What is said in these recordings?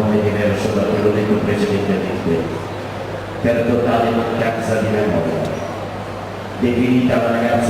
come viene lasciato da quello detto precedentemente, per totale mancanza di memoria. Definita la ragazza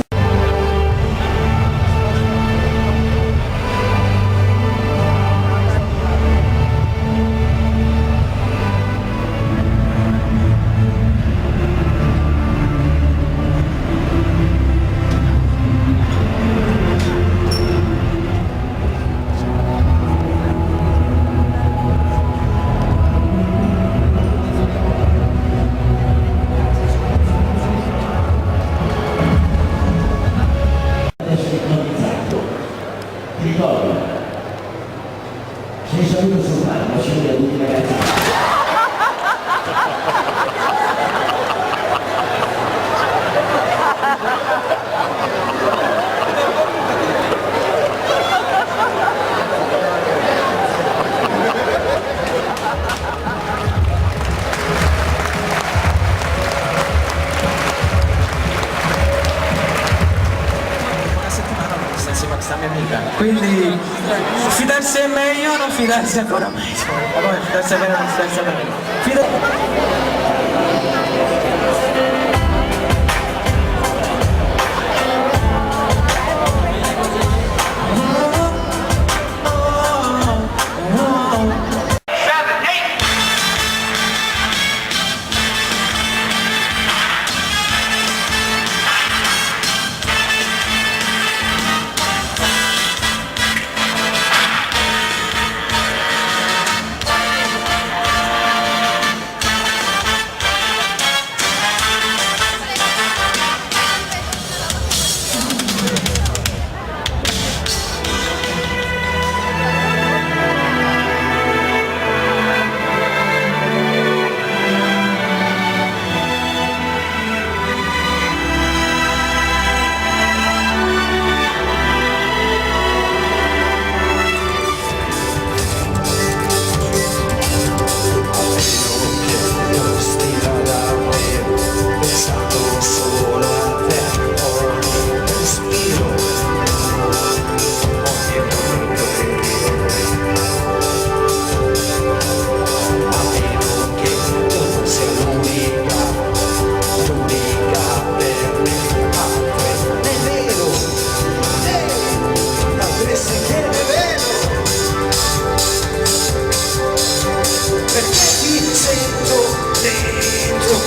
sei saluto sul palco, ci vedo tutti ragazzi. Questa mia amica, quindi fidarsi è meglio, non fidarsi ancora meglio. Allora fidarsi è meglio, non fidarsi è meglio.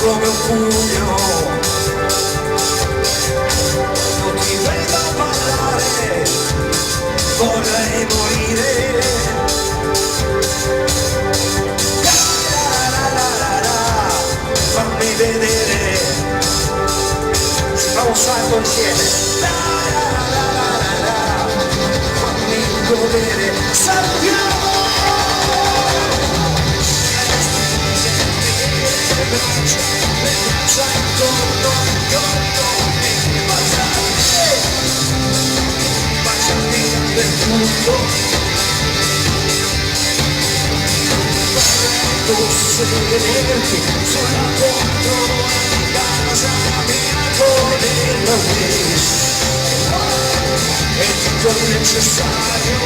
Come un pugno, non ti vedo parlare, vorrei morire. Fammi vedere, si fa un salto insieme. Fammi godere, salutiamo. Sederti sulla poltrona di casa mia come nella wish, è tutto il necessario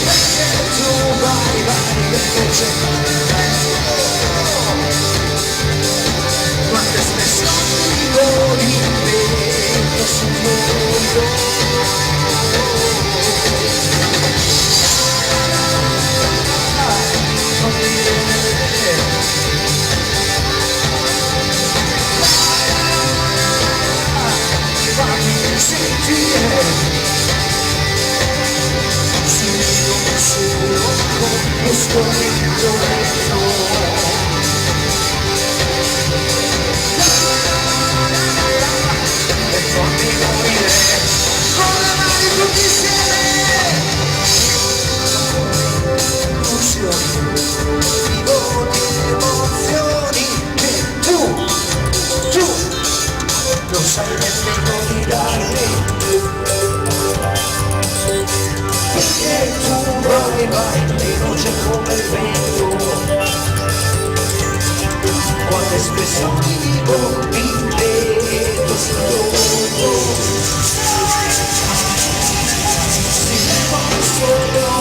perché tu vai perché c'è quante espressioni voli dentro sul mondo. Non sai nemmeno di darmi, perché tu vai e non c'è come il vento, quante espressioni vivo in vetro solo, si fa solo